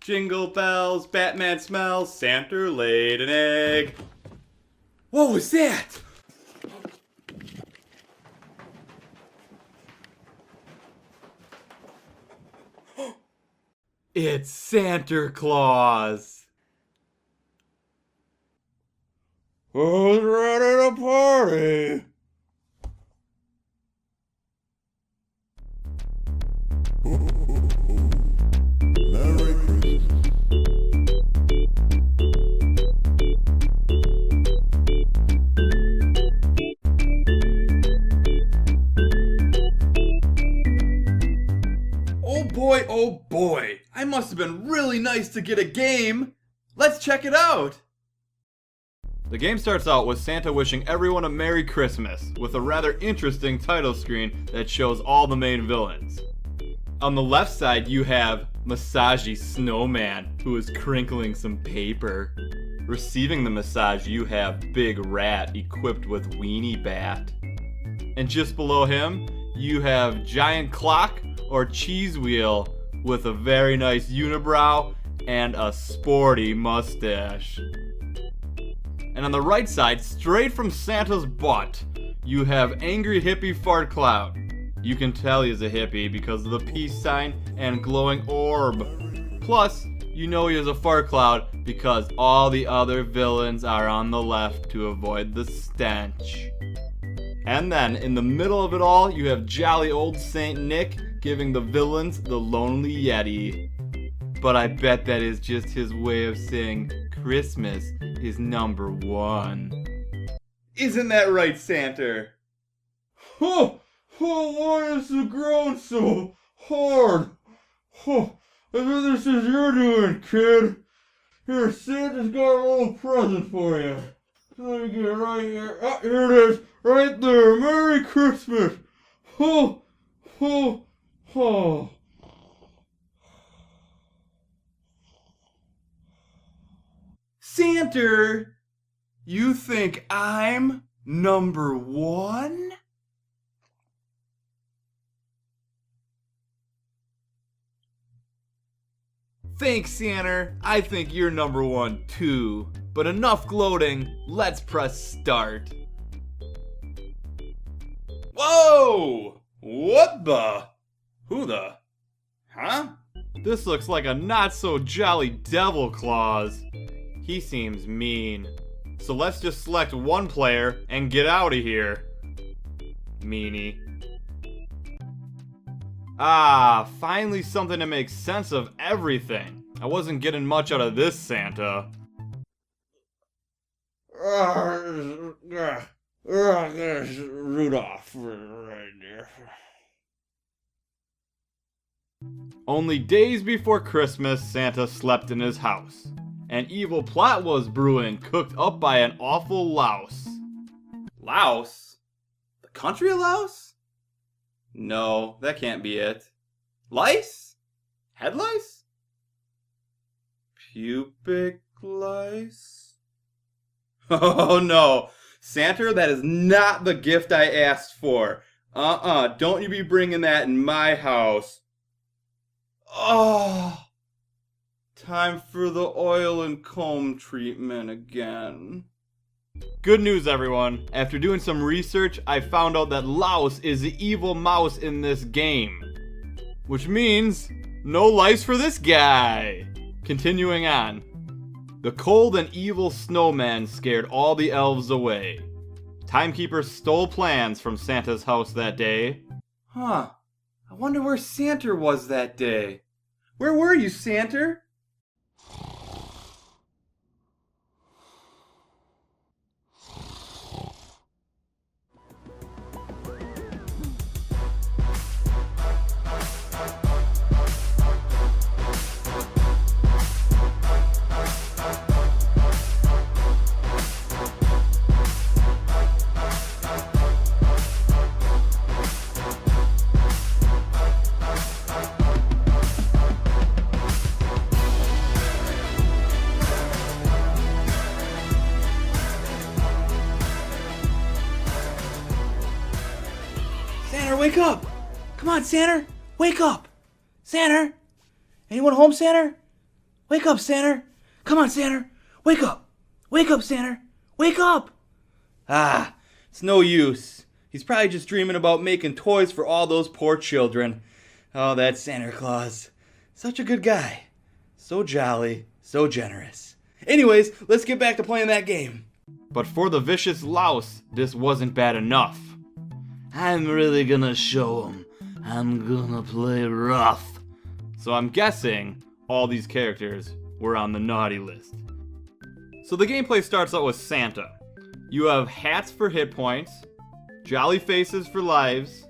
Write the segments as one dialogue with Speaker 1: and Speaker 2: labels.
Speaker 1: Jingle bells, Batman smells, Santa laid an egg. What was that? It's Santa Claus. Who's ready to party?
Speaker 2: Merry Christmas.
Speaker 1: Oh boy, I must have been really nice to get a game. Let's check it out. The game starts out with Santa wishing everyone a Merry Christmas, with a rather interesting title screen that shows all the main villains. On the left side you have Massagey Snowman, who is crinkling some paper. Receiving the massage you have Big Rat, equipped with Weenie Bat. And just below him, you have Giant Clock, or Cheese Wheel, with a very nice unibrow and a sporty mustache. And on the right side, straight from Santa's butt, you have Angry Hippie Fart Cloud. You can tell he's a hippie because of the peace sign and glowing orb. Plus, you know he is a fart cloud because all the other villains are on the left to avoid the stench. And then, in the middle of it all, you have jolly old Saint Nick giving the villains the Lonely Yeti. But I bet that is just his way of saying Christmas is number one. Isn't that right, Santa? Oh, why is the ground so hard? Oh, I bet this is your doing, kid. Here, Santa's got a little present for you. Let me get it right here. Oh, here it is, right there. Merry Christmas. Oh, oh, oh. Santa, you think I'm number one? Thanks, Santa. I think you're number one too. But enough gloating, let's press start. Whoa! What the? Who the? Huh? This looks like a not so jolly Devil Claus. He seems mean. So let's just select one player and get out of here. Meanie. Ah, finally something to make sense of everything. I wasn't getting much out of this Santa. There's Rudolph right there. Only days before Christmas, Santa slept in his house. An evil plot was brewing, cooked up by an awful louse. Louse? The country of Laos? No, that can't be it. Lice? Head lice? Pubic lice? Oh no, Santa, that is not the gift I asked for. Don't you be bringing that in my house. Oh, time for the oil and comb treatment again. Good news, everyone. After doing some research, I found out that Louse is the evil mouse in this game. Which means, no lice for this guy. Continuing on. The cold and evil snowman scared all the elves away. Timekeeper stole plans from Santa's house that day. Huh. I wonder where Santa was that day. Where were you, Santa? Santa, wake up! Come on, Santa! Wake up! Santa! Anyone home, Santa?
Speaker 3: Wake up, Santa! Come on, Santa! Wake up! Wake up, Santa! Wake up! Ah, it's no use. He's probably just dreaming about making toys for all those poor children. Oh, that Santa Claus. Such a good guy. So jolly, so generous. Anyways, let's get back to playing that game.
Speaker 1: But for the vicious louse, this wasn't bad enough.
Speaker 3: I'm really gonna show him. I'm gonna play rough.
Speaker 1: So I'm guessing all these characters were on the naughty list. So the gameplay starts out with Santa. You have hats for hit points, jolly faces for lives,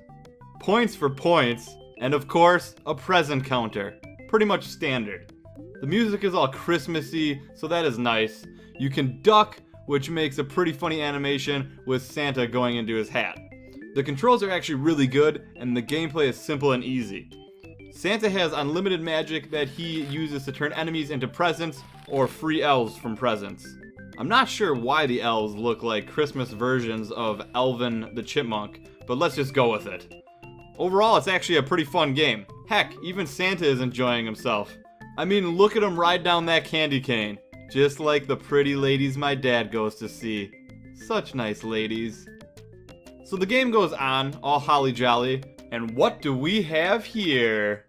Speaker 1: points for points, and of course, a present counter. Pretty much standard. The music is all Christmassy, so that is nice. You can duck, which makes a pretty funny animation with Santa going into his hat. The controls are actually really good, and the gameplay is simple and easy. Santa has unlimited magic that he uses to turn enemies into presents or free elves from presents. I'm not sure why the elves look like Christmas versions of Elvin the Chipmunk, but let's just go with it. Overall, it's actually a pretty fun game. Heck, even Santa is enjoying himself. I mean, look at him ride down that candy cane. Just like the pretty ladies my dad goes to see. Such nice ladies. So the game goes on, all holly jolly, and what do we have here?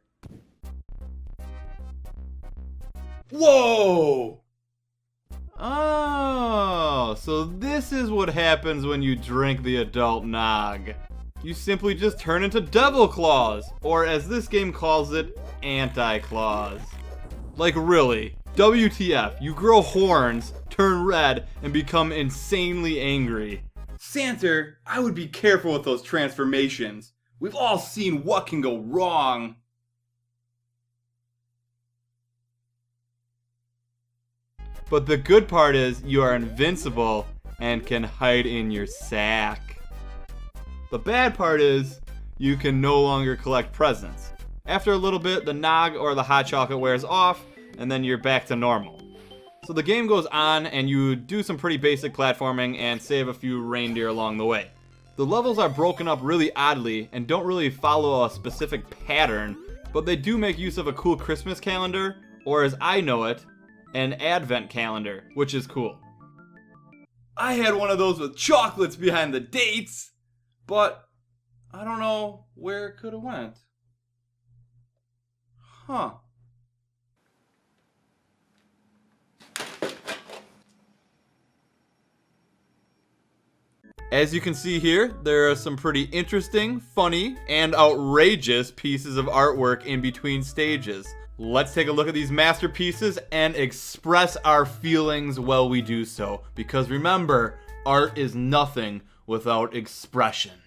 Speaker 3: Whoa!
Speaker 1: Oh, so this is what happens when you drink the adult nog. You simply just turn into Devil Claus, or as this game calls it, Anti-Claus. Like really, WTF, you grow horns, turn red, and become insanely angry.
Speaker 3: Santa, I would be careful with those transformations. We've all seen what can go wrong.
Speaker 1: But the good part is you are invincible and can hide in your sack. The bad part is you can no longer collect presents. After a little bit, the nog or the hot chocolate wears off, and then you're back to normal. So the game goes on, and you do some pretty basic platforming and save a few reindeer along the way. The levels are broken up really oddly and don't really follow a specific pattern, but they do make use of a cool Christmas calendar, or as I know it, an advent calendar, which is cool.
Speaker 3: I had one of those with chocolates behind the dates, but I don't know where it could have went. Huh.
Speaker 1: As you can see here, there are some pretty interesting, funny, and outrageous pieces of artwork in between stages. Let's take a look at these masterpieces and express our feelings while we do so. Because remember, art is nothing without expression.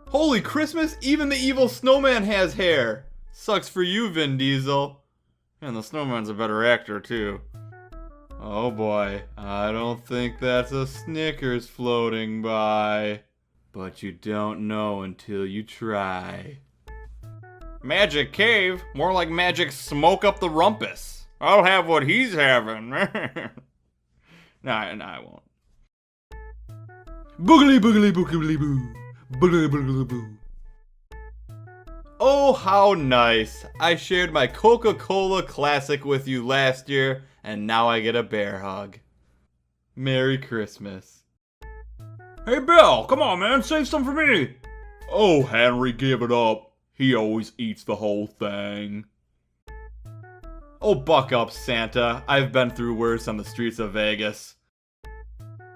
Speaker 1: Holy Christmas, even the evil snowman has hair! Sucks for you, Vin Diesel. And the snowman's a better actor, too. Oh boy, I don't think that's a Snickers floating by. But you don't know until you try. Magic cave? More like magic smoke up the rumpus. I'll have what he's having. Nah, I won't. Boogly boogly boogly boo. Boogly boogly boo. Oh, how nice. I shared my Coca-Cola Classic with you last year, and now I get a bear hug. Merry Christmas.
Speaker 4: Hey Bill, come on man, save some for me. Oh, Henry, give it up. He always eats the whole thing.
Speaker 1: Oh, buck up, Santa. I've been through worse on the streets of Vegas.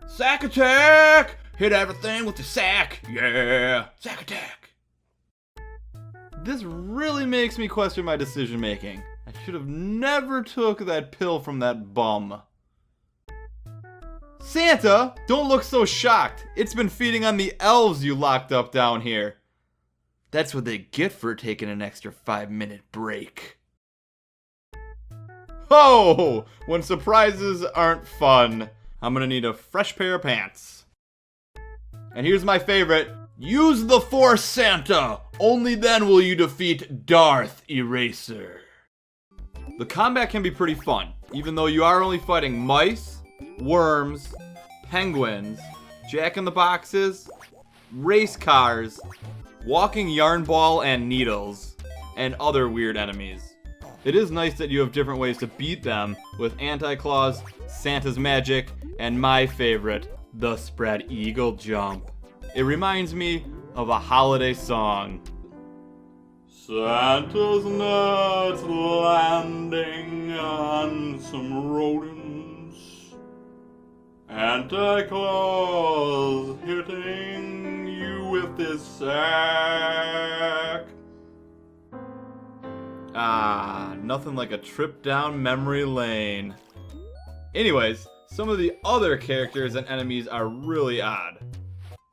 Speaker 3: Sack attack! Hit everything with the sack! Yeah! Sack attack!
Speaker 1: This really makes me question my decision making. I should have never took that pill from that bum. Santa, don't look so shocked. It's been feeding on the elves you locked up down here. That's what they get for taking an extra 5-minute break. Oh, when surprises aren't fun, I'm gonna need a fresh pair of pants. And here's my favorite. Use the Force, Santa! Only then will you defeat Darth Eraser. The combat can be pretty fun, even though you are only fighting mice, worms, penguins, jack-in-the-boxes, race cars, walking yarn ball and needles, and other weird enemies. It is nice that you have different ways to beat them with Anti-Claus, Santa's Magic, and my favorite, the Spread Eagle Jump. It reminds me of a holiday song.
Speaker 4: Santa's nuts landing on some rodents. Anti-Claus hitting you with his sack.
Speaker 1: Ah, nothing like a trip down memory lane. Anyways, some of the other characters and enemies are really odd.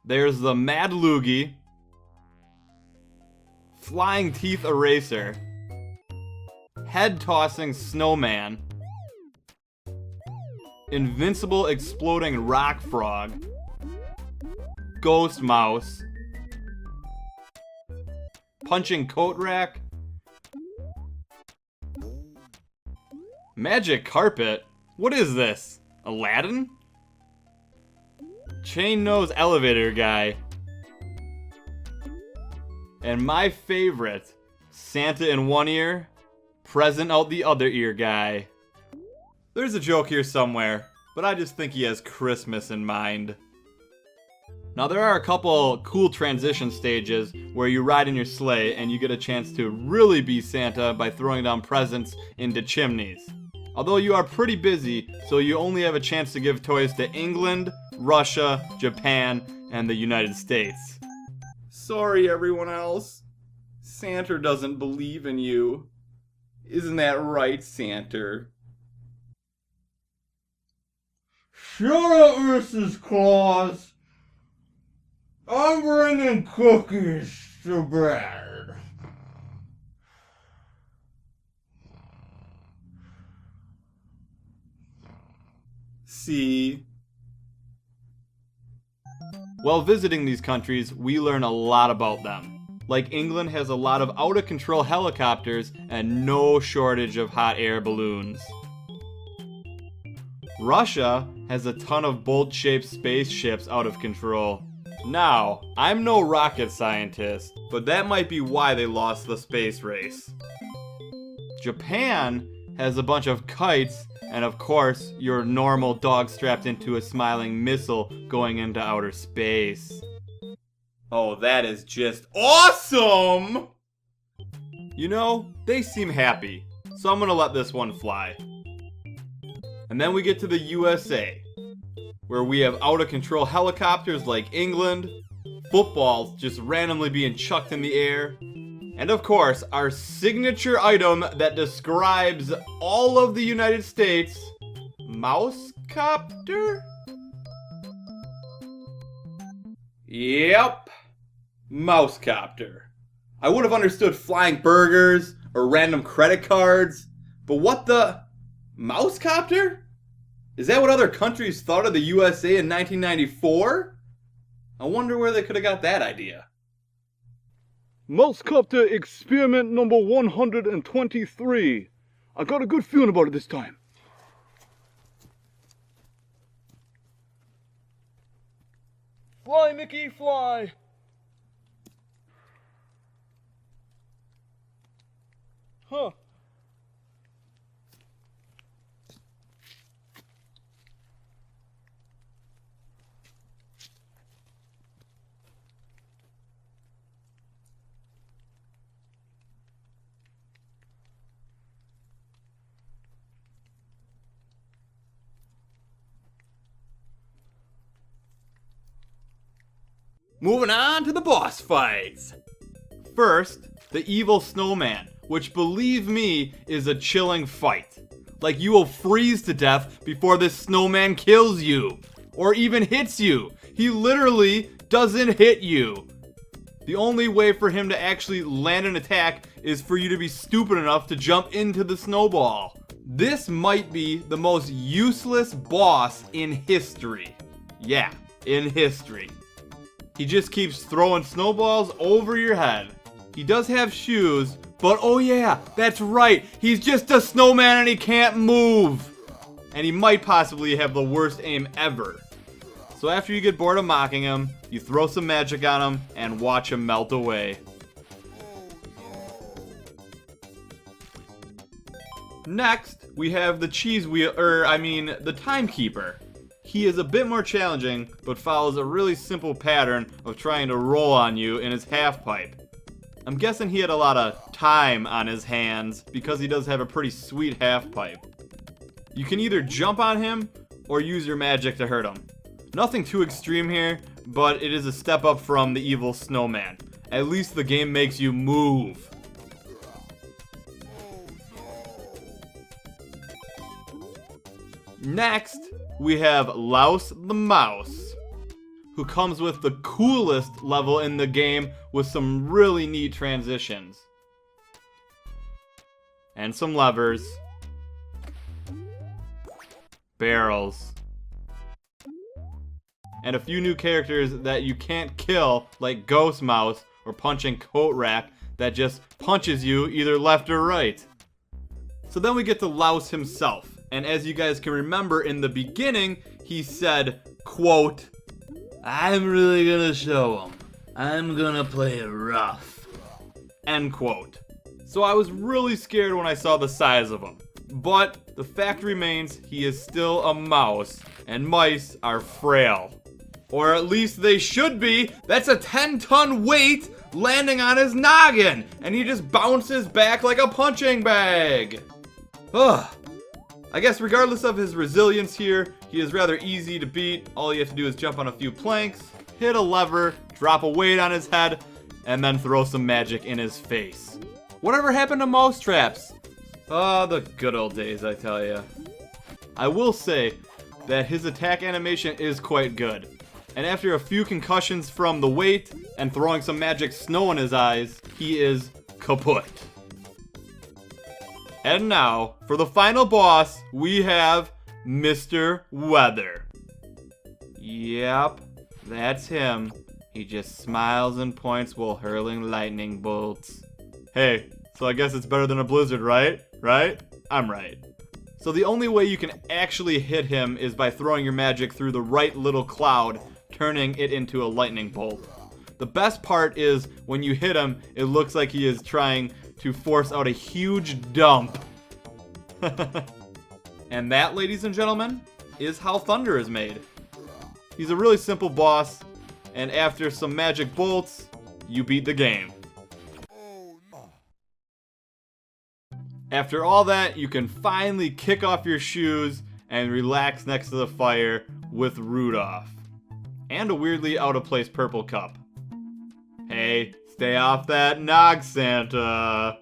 Speaker 1: There's the Mad Loogie, Flying Teeth Eraser, Head-Tossing Snowman, Invincible Exploding Rock Frog, Ghost Mouse, Punching Coat Rack, Magic Carpet? What is this? Aladdin? Chain Nose Elevator Guy. And my favorite, Santa in one ear, present out the other ear guy. There's a joke here somewhere, but I just think he has Christmas in mind. Now there are a couple cool transition stages where you ride in your sleigh and you get a chance to really be Santa by throwing down presents into chimneys. Although you are pretty busy, so you only have a chance to give toys to England, Russia, Japan, and the United States. Sorry everyone else. Santa doesn't believe in you. Isn't that right, Santa?
Speaker 3: Shut up, Mrs. Claus. I'm bringing cookies to bed.
Speaker 1: See? While visiting these countries, we learn a lot about them. Like England has a lot of out-of-control helicopters and no shortage of hot air balloons. Russia has a ton of bolt-shaped spaceships out of control. Now, I'm no rocket scientist, but that might be why they lost the space race. Japan has a bunch of kites, and of course, your normal dog strapped into a smiling missile going into outer space. Oh, that is just awesome! You know, they seem happy, so I'm gonna let this one fly. And then we get to the USA, where we have out-of-control helicopters like England, footballs just randomly being chucked in the air, and of course, our signature item that describes all of the United States, Mousecopter? Yep, Mousecopter. I would have understood flying burgers or random credit cards, but what the... Mousecopter? Is that what other countries thought of the USA in 1994? I wonder where they could have got that idea.
Speaker 5: Mousecopter experiment number 123. I got a good feeling about it this time. Fly, Mickey, fly. Huh.
Speaker 1: Moving on to the boss fights. First, the evil snowman, which believe me is a chilling fight. Like you will freeze to death before this snowman kills you, or even hits you. He literally doesn't hit you. The only way for him to actually land an attack is for you to be stupid enough to jump into the snowball. This might be the most useless boss in history. Yeah, in history. He just keeps throwing snowballs over your head. He does have shoes, but oh yeah, that's right, he's just a snowman and he can't move. And he might possibly have the worst aim ever. So after you get bored of mocking him, you throw some magic on him and watch him melt away. Next, we have the the timekeeper. He is a bit more challenging, but follows a really simple pattern of trying to roll on you in his half pipe. I'm guessing he had a lot of time on his hands because he does have a pretty sweet half pipe. You can either jump on him or use your magic to hurt him. Nothing too extreme here, but it is a step up from the evil snowman. At least the game makes you move. Next, we have Louse the Mouse, who comes with the coolest level in the game with some really neat transitions. And some levers. Barrels. And a few new characters that you can't kill, like Ghost Mouse or Punching Coat Rack, that just punches you either left or right. So then we get to Louse himself. And as you guys can remember in the beginning, he said, quote, "I'm really gonna show him. I'm gonna play it rough." End quote. So I was really scared when I saw the size of him. But the fact remains, he is still a mouse, and mice are frail. Or at least they should be. That's a 10-ton weight landing on his noggin, and he just bounces back like a punching bag. Ugh. I guess regardless of his resilience here, he is rather easy to beat. All you have to do is jump on a few planks, hit a lever, drop a weight on his head, and then throw some magic in his face. Whatever happened to mouse traps? Oh, the good old days, I tell ya. I will say that his attack animation is quite good. And after a few concussions from the weight and throwing some magic snow in his eyes, he is kaput. And now, for the final boss, we have Mr. Weather. Yep, that's him. He just smiles and points while hurling lightning bolts. Hey, so I guess it's better than a blizzard, right? Right? I'm right. So the only way you can actually hit him is by throwing your magic through the right little cloud, turning it into a lightning bolt. The best part is when you hit him, it looks like he is trying to force out a huge dump. And that, ladies and gentlemen, is how thunder is made. He's a really simple boss, and after some magic bolts, you beat the game. After all that, you can finally kick off your shoes and relax next to the fire with Rudolph. And a weirdly out-of-place purple cup. Hey, stay off that nog, Santa.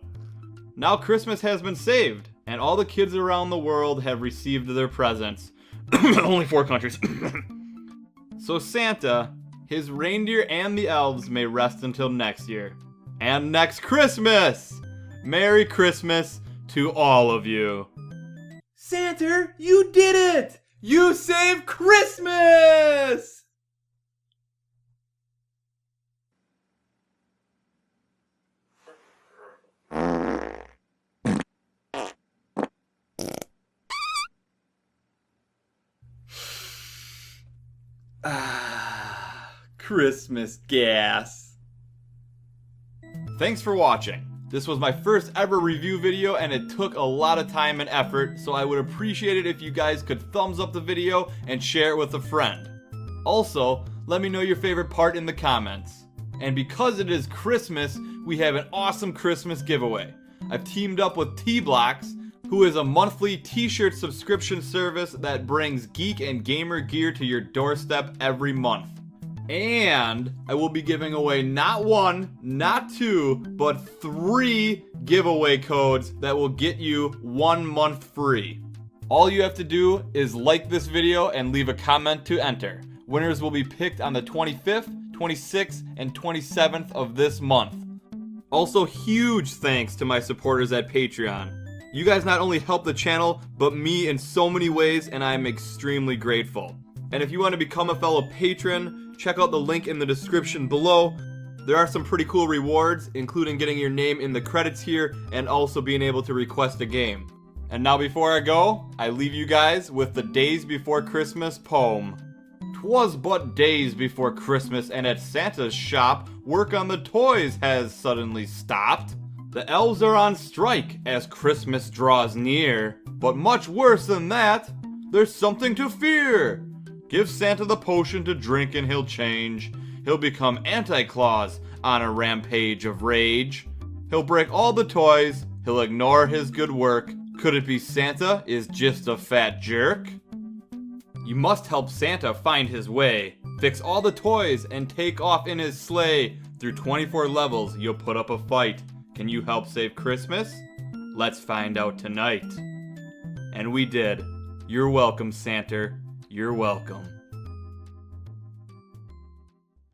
Speaker 1: Now Christmas has been saved, and all the kids around the world have received their presents. Only 4 countries. So Santa, his reindeer, and the elves may rest until next year. And next Christmas! Merry Christmas to all of you. Santa, you did it! You saved Christmas! Christmas gas. Thanks for watching. This was my first ever review video and it took a lot of time and effort, so I would appreciate it if you guys could thumbs up the video and share it with a friend. Also, let me know your favorite part in the comments. And because it is Christmas, we have an awesome Christmas giveaway. I've teamed up with T-Blocks, who is a monthly t-shirt subscription service that brings geek and gamer gear to your doorstep every month. And I will be giving away not 1, not 2, but 3 giveaway codes that will get you 1 month free. All you have to do is like this video and leave a comment to enter. Winners will be picked on the 25th, 26th, and 27th of this month. Also, huge thanks to my supporters at Patreon. You guys not only help the channel, but me in so many ways, and I am extremely grateful. And if you want to become a fellow patron, check out the link in the description below. There are some pretty cool rewards, including getting your name in the credits here, and also being able to request a game. And now before I go, I leave you guys with the Days Before Christmas poem. 'Twas but days before Christmas, and at Santa's shop, work on the toys has suddenly stopped. The elves are on strike as Christmas draws near. But much worse than that, there's something to fear. Give Santa the potion to drink and he'll change. He'll become Anti-Claus on a rampage of rage. He'll break all the toys, he'll ignore his good work. Could it be Santa is just a fat jerk? You must help Santa find his way. Fix all the toys and take off in his sleigh. Through 24 levels, you'll put up a fight. Can you help save Christmas? Let's find out tonight. And we did. You're welcome, Santa. You're welcome.